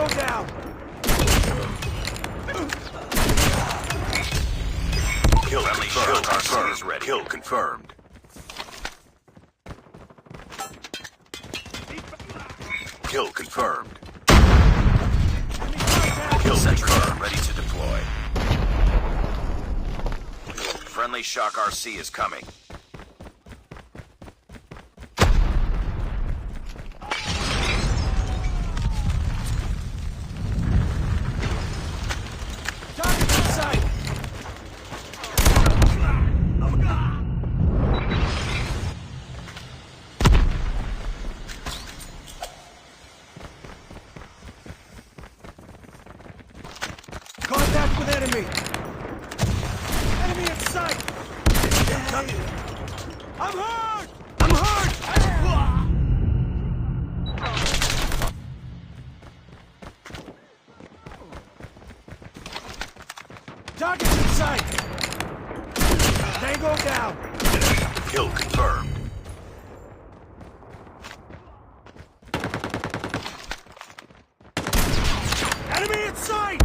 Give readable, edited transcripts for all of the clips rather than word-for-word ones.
Tango down! Kill confirmed. RC is ready. Kill confirmed. Kill confirmed. Kill confirmed. Ready to deploy. Friendly Shock RC is coming. Target in sight! Contact with enemy! Enemy in sight! I'm hurt! I'm hurt! Target's in sight! Tango down! Kill confirmed. Enemy in sight!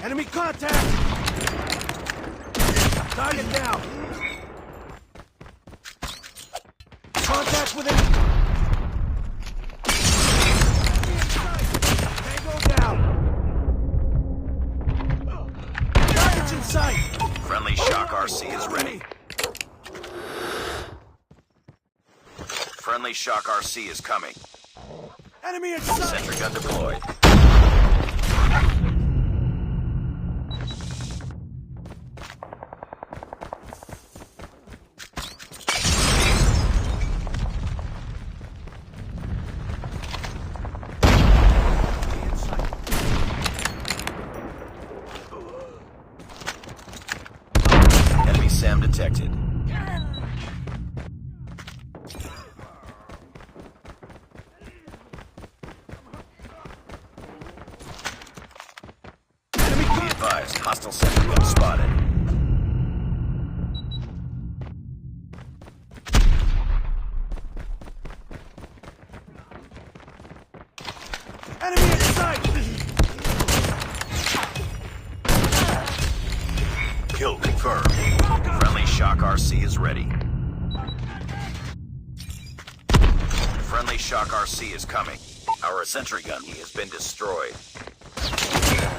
Enemy contact! Target down! Contact with enemy! Tango down! Target's in sight! Friendly Shock RC is ready. Friendly Shock RC is coming. Enemy in sight! Sentry gun deployed. Enemy SAM detected. Be advised, hostile sentry gun spotted. Enemy in sight! Kill confirmed. Friendly Shock RC is ready. Friendly Shock RC is coming. Our sentry gun has been destroyed.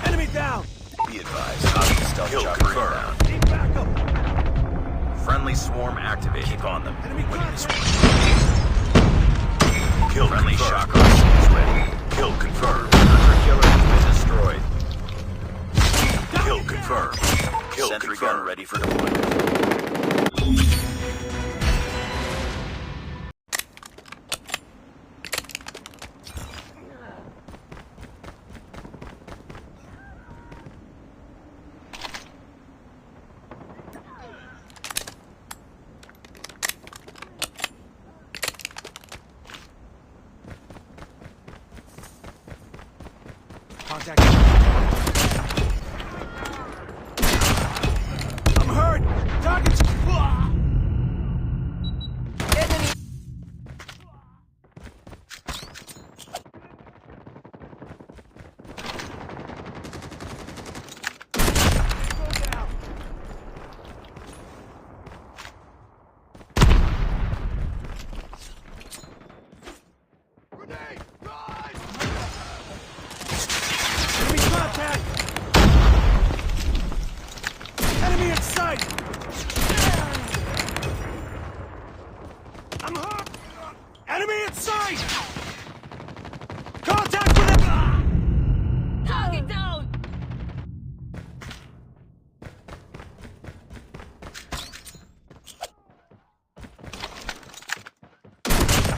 Enemy down! Be advised, hostile stealth Kill chopper Need inbound. backup! Friendly swarm activated. Keep on them. Enemy Winning this contact! one. Kill Friendly Shock RC is ready. Kill confirmed. Hunter killer has been destroyed. Kill confirmed. Kill sentry gun ready for deployment. Contact. I'm hurt! Target's... Enemy! Go down! Grenade! Rise! Enemy contact! Enemy in sight! I'm hurt! Enemy in sight! Contact with him! Target down!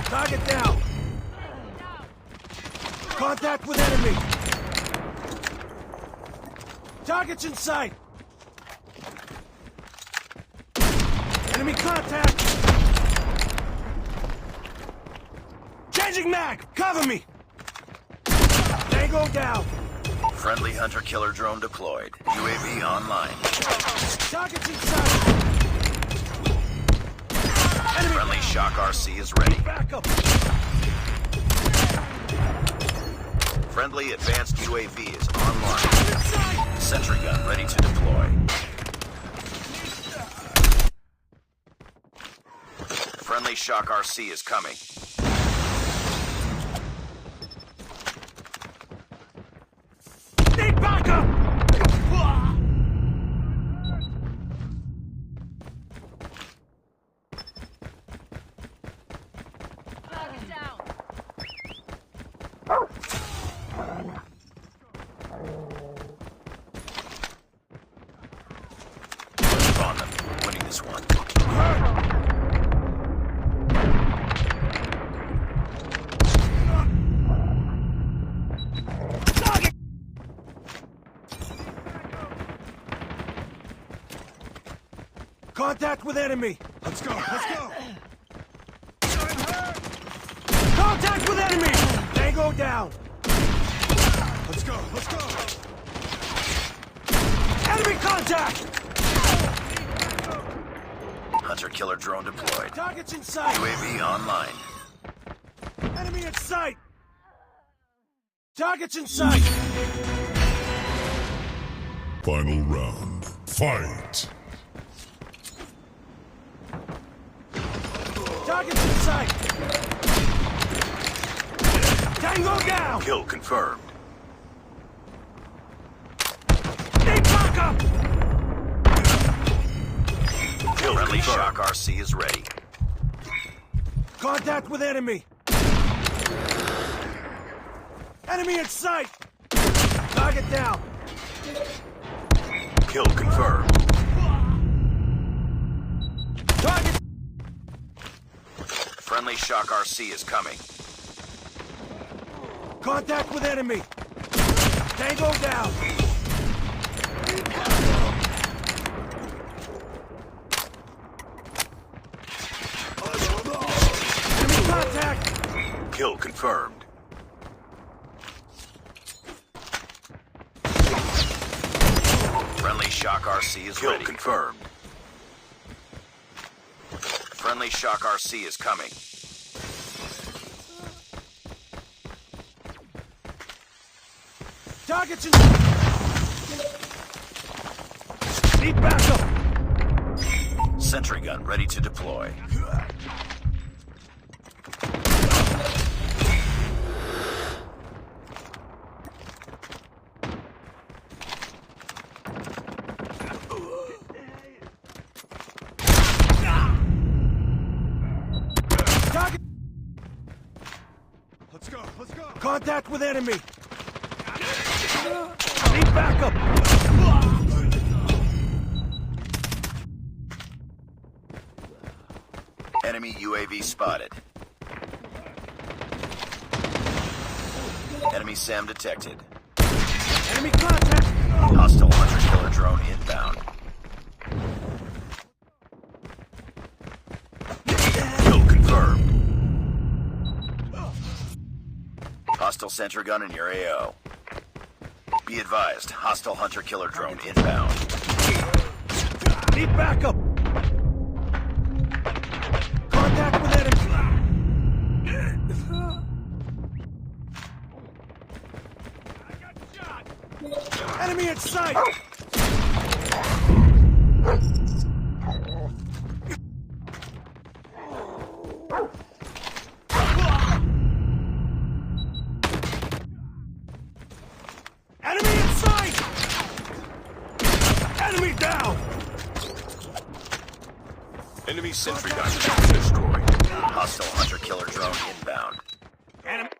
Target down! Contact with enemy! Target's in sight! Enemy contact! Changing mag! Cover me! Tango down! Friendly hunter-killer drone deployed. UAV online. Target's inside! Enemy! Friendly Shock RC is ready. Back up! Friendly advanced UAV is online. Sentry gun ready to deploy. Friendly Shock RC is coming. Need backup! Target down. On them. Winning this one. Contact with enemy! Let's go, let's go! Contact with enemy! Tango down! Let's go, let's go! Enemy contact! Hunter-killer drone deployed. Target's in sight! UAV online. Enemy in sight! Target's in sight! Final round. Fight! Target's in sight! Tango down! Kill confirmed. Need backup! Kill Friendly Shock RC is ready. Contact with enemy! Enemy in sight! Target down! Kill confirmed. Target! Friendly Shock RC is coming. Contact with enemy! Tango down! Enemy contact! Kill confirmed. Friendly Shock RC is ready. Kill confirmed. Friendly Shock RC is coming. Target's in... Need backup! Sentry gun ready to deploy. Target! Let's go, let's go! Contact with enemy! Need backup! Enemy UAV spotted. Enemy SAM detected. Enemy contact! Hostile hunter-killer drone inbound. Kill confirmed. Hostile sentry gun in your AO. Be advised, hostile hunter-killer drone inbound. Need backup! Contact with enemy! I got shot! Enemy in sight! Enemy in sight! Enemy down! Enemy sentry gun destroyed. Hostile hunter-killer drone inbound. Enemy!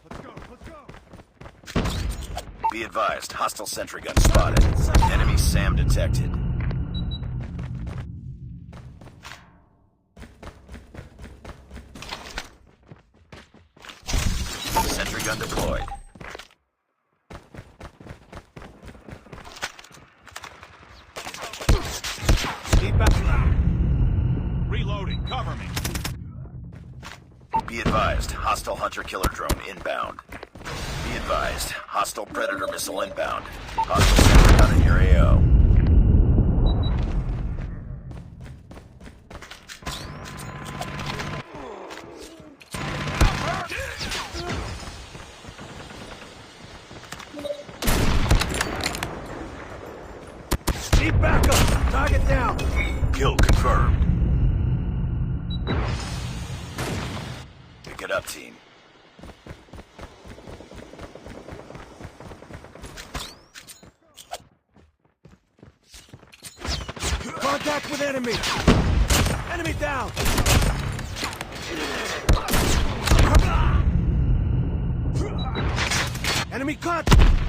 Let's go, let's go! Be advised, hostile sentry gun spotted. Enemy SAM detected. Sentry gun deployed. Need backup! Reloading, cover me! Be advised, hostile hunter-killer drone inbound. advised. Hostile Predator missile inbound. Hostile sentry gun in your AO. Need backup! Target down! Kill confirmed. Pick it up, team. Contact with enemy! Enemy down! Enemy cut!